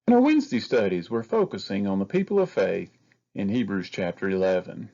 In our Wednesday studies, we're focusing on the people of faith in Hebrews chapter 11.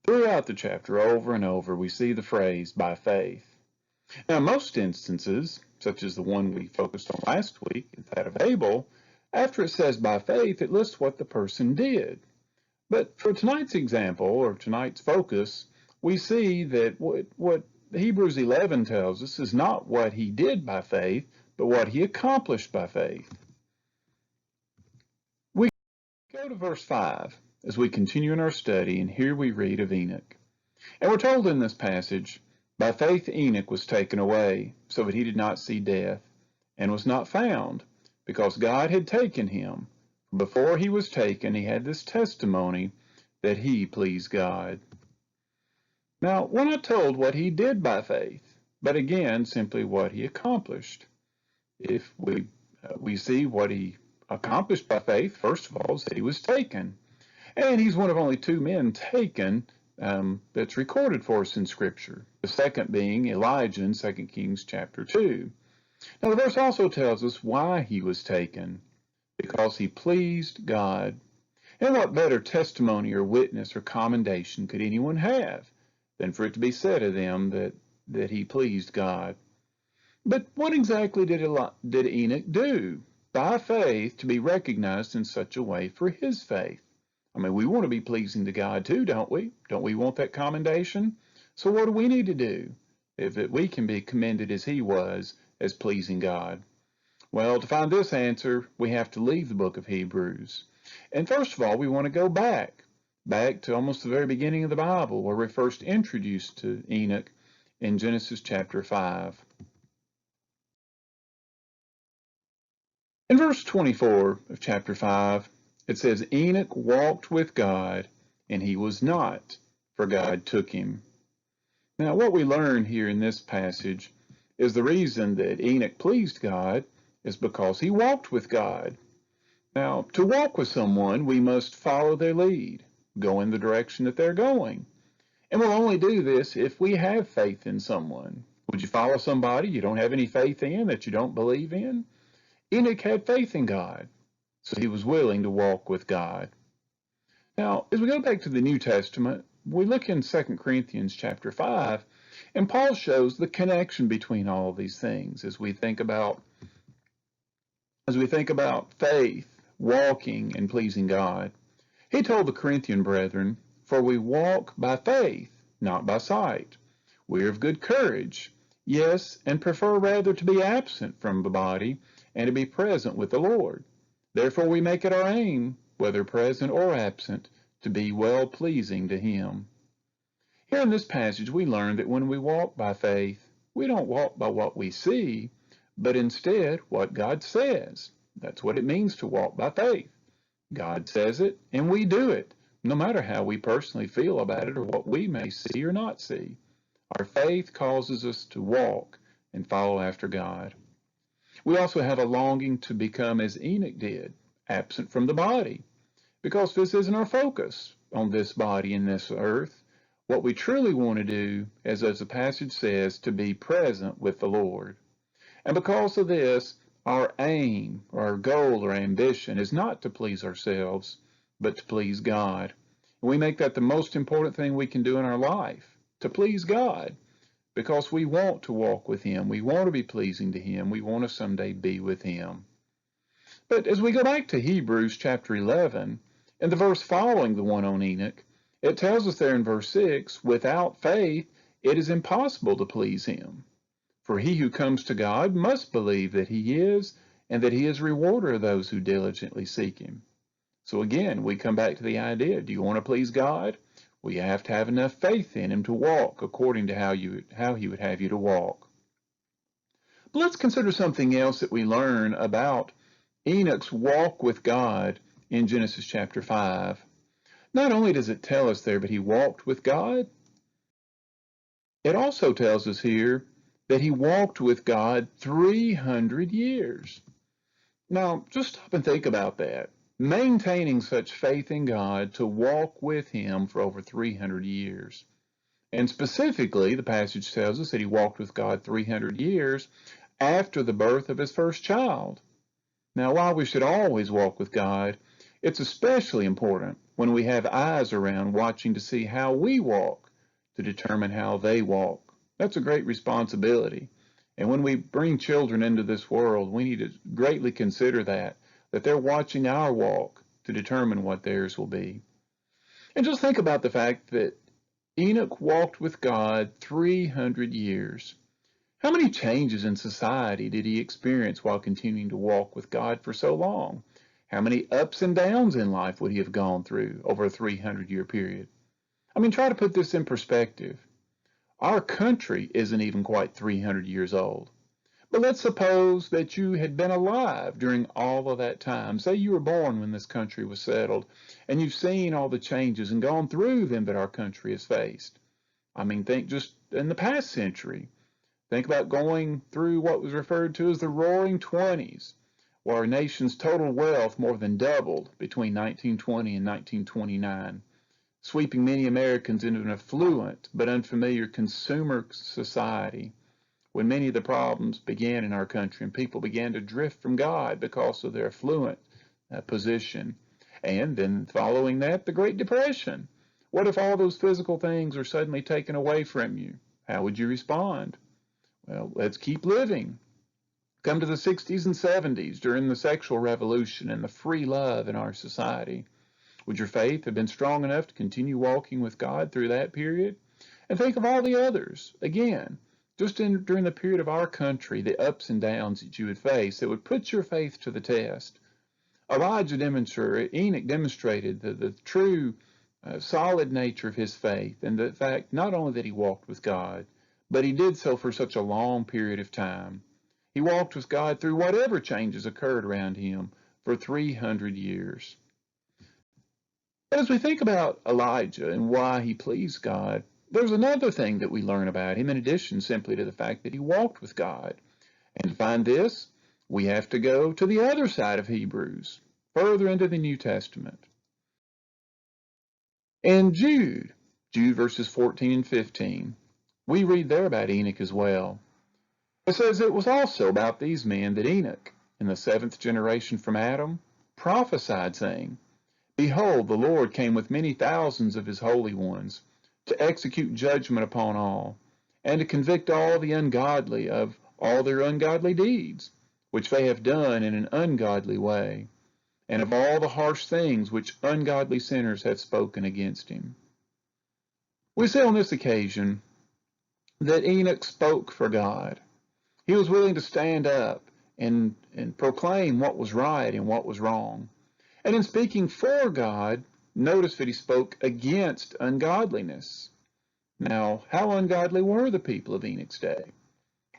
Throughout the chapter, over and over, we see the phrase, by faith. Now, in most instances, such as the one we focused on last week, that of Abel, after it says by faith, it lists what the person did. But for tonight's example, or tonight's focus, we see that what Hebrews 11 tells us is not what he did by faith, but what he accomplished by faith. We go to verse 5 as we continue in our study, and here we read of Enoch. And we're told in this passage, by faith Enoch was taken away, so that he did not see death, and was not found, because God had taken him. Before he was taken, he had this testimony that he pleased God. Now, we're not told what he did by faith, but again, simply what he accomplished. If we see what he accomplished by faith, first of all, is that he was taken. And he's one of only two men taken that's recorded for us in Scripture. The second being Elijah in 2 Kings chapter 2. Now, the verse also tells us why he was taken. Because he pleased God. And what better testimony or witness or commendation could anyone have than for it to be said of them that he pleased God? But what exactly did Enoch do by faith to be recognized in such a way for his faith? I mean, we want to be pleasing to God too, don't we? Don't we want that commendation? So what do we need to do if we can be commended as he was as pleasing God? Well, to find this answer, we have to leave the book of Hebrews. And first of all, we want to go back to almost the very beginning of the Bible, where we're first introduced to Enoch in Genesis chapter 5. In verse 24 of chapter 5, it says, Enoch walked with God, and he was not, for God took him. Now, what we learn here in this passage is the reason that Enoch pleased God is because he walked with God. Now, to walk with someone, we must follow their lead, go in the direction that they're going. And we'll only do this if we have faith in someone. Would you follow somebody you don't have any faith in, that you don't believe in? Enoch had faith in God, so he was willing to walk with God. Now, as we go back to the New Testament, we look in 2 Corinthians chapter 5, and Paul shows the connection between all of these things as we think about faith, walking, and pleasing God. He told the Corinthian brethren, for we walk by faith, not by sight. We are of good courage, yes, and prefer rather to be absent from the body and to be present with the Lord. Therefore we make it our aim, whether present or absent, to be well-pleasing to him. Here in this passage we learn that when we walk by faith, we don't walk by what we see, but instead what God says. That's what it means to walk by faith. God says it, and we do it, no matter how we personally feel about it or what we may see or not see. Our faith causes us to walk and follow after God. We also have a longing to become as Enoch did, absent from the body, because this isn't our focus on this body and this earth. What we truly want to do is, as the passage says, to be present with the Lord. And because of this, our aim, or our goal, or ambition is not to please ourselves, but to please God. And we make that the most important thing we can do in our life, to please God, because we want to walk with him. We want to be pleasing to him. We want to someday be with him. But as we go back to Hebrews chapter 11, and the verse following the one on Enoch, it tells us there in verse 6, without faith it is impossible to please him. For he who comes to God must believe that he is, and that he is a rewarder of those who diligently seek him. So again, we come back to the idea, do you want to please God? Well, you have to have enough faith in him to walk according to how he would have you to walk. But let's consider something else that we learn about Enoch's walk with God in Genesis chapter 5. Not only does it tell us there, but he walked with God, it also tells us here that he walked with God 300 years. Now, just stop and think about that. Maintaining such faith in God to walk with him for over 300 years. And specifically, the passage tells us that he walked with God 300 years after the birth of his first child. Now, while we should always walk with God, it's especially important when we have eyes around watching to see how we walk to determine how they walk. That's a great responsibility. And when we bring children into this world, we need to greatly consider that they're watching our walk to determine what theirs will be. And just think about the fact that Enoch walked with God 300 years. How many changes in society did he experience while continuing to walk with God for so long? How many ups and downs in life would he have gone through over a 300-year period? I mean, try to put this in perspective. Our country isn't even quite 300 years old. But let's suppose that you had been alive during all of that time. Say you were born when this country was settled, and you've seen all the changes and gone through them that our country has faced. I mean, think just in the past century. Think about going through what was referred to as the Roaring Twenties, where our nation's total wealth more than doubled between 1920 and 1929, sweeping many Americans into an affluent but unfamiliar consumer society, when many of the problems began in our country and people began to drift from God because of their affluent position. And then following that, the Great Depression. What if all those physical things are suddenly taken away from you? How would you respond? Well, let's keep living. Come to the 60s and 70s during the sexual revolution and the free love in our society. Would your faith have been strong enough to continue walking with God through that period? And think of all the others. Again, just during the period of our country, the ups and downs that you would face that would put your faith to the test. Enoch demonstrated the true solid nature of his faith, and the fact not only that he walked with God, but he did so for such a long period of time. He walked with God through whatever changes occurred around him for 300 years. But as we think about Elijah and why he pleased God, there's another thing that we learn about him in addition simply to the fact that he walked with God. And to find this, we have to go to the other side of Hebrews, further into the New Testament. In Jude verses 14 and 15, we read there about Enoch as well. It says, "It was also about these men that Enoch, in the 7th generation from Adam, prophesied, saying, Behold, the Lord came with many thousands of his holy ones, to execute judgment upon all, and to convict all the ungodly of all their ungodly deeds, which they have done in an ungodly way, and of all the harsh things which ungodly sinners have spoken against him." We see on this occasion that Enoch spoke for God. He was willing to stand up and proclaim what was right and what was wrong. And in speaking for God, notice that he spoke against ungodliness. Now, how ungodly were the people of Enoch's day?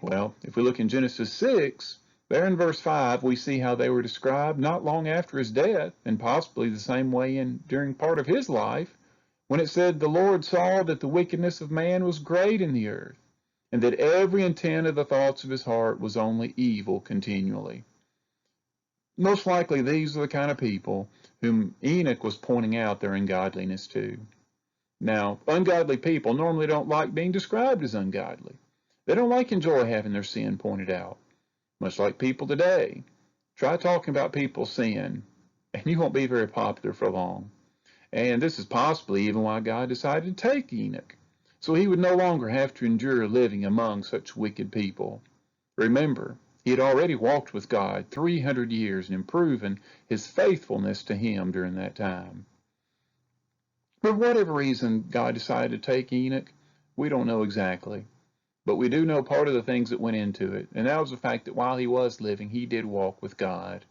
Well, if we look in Genesis 6, there in verse 5, we see how they were described not long after his death, and possibly the same way during part of his life, when it said, "The Lord saw that the wickedness of man was great in the earth, and that every intent of the thoughts of his heart was only evil continually." Most likely these are the kind of people whom Enoch was pointing out their ungodliness to. Now, ungodly people normally don't like being described as ungodly. They don't enjoy having their sin pointed out. Much like people today. Try talking about people's sin, and you won't be very popular for long. And this is possibly even why God decided to take Enoch, so he would no longer have to endure living among such wicked people. Remember, he had already walked with God 300 years and proven his faithfulness to him during that time. For whatever reason God decided to take Enoch, we don't know exactly. But we do know part of the things that went into it, and that was the fact that while he was living, he did walk with God.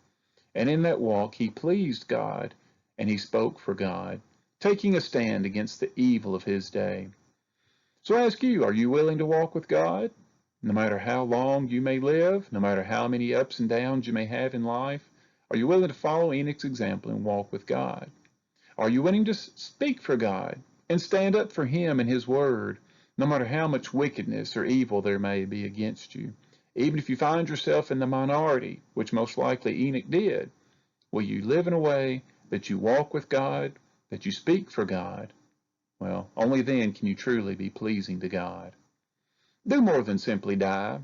And in that walk, he pleased God, and he spoke for God, taking a stand against the evil of his day. So I ask you, are you willing to walk with God? No matter how long you may live, no matter how many ups and downs you may have in life, are you willing to follow Enoch's example and walk with God? Are you willing to speak for God and stand up for him and his word, no matter how much wickedness or evil there may be against you? Even if you find yourself in the minority, which most likely Enoch did, will you live in a way that you walk with God, that you speak for God? Well, only then can you truly be pleasing to God. Do more than simply die.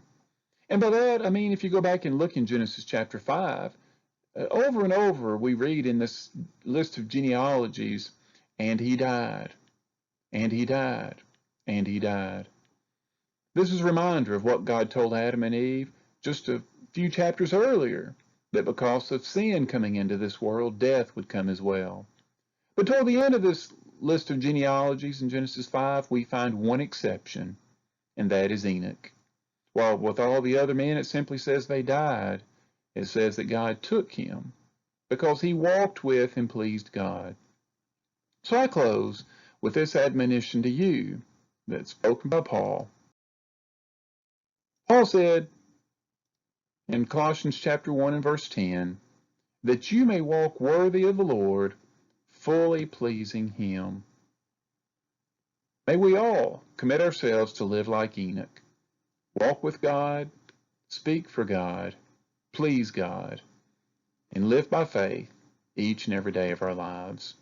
And by that, I mean if you go back and look in Genesis chapter 5, Over and over, we read in this list of genealogies, and he died, and he died, and he died. This is a reminder of what God told Adam and Eve just a few chapters earlier, that because of sin coming into this world, death would come as well. But toward the end of this list of genealogies in Genesis 5, we find one exception, and that is Enoch. While with all the other men, it simply says they died, it says that God took him because he walked with and pleased God. So I close with this admonition to you that's spoken by Paul. Paul said in Colossians chapter 1 and verse 10, that you may walk worthy of the Lord, fully pleasing him. May we all commit ourselves to live like Enoch. Walk with God, speak for God, please God, and live by faith each and every day of our lives.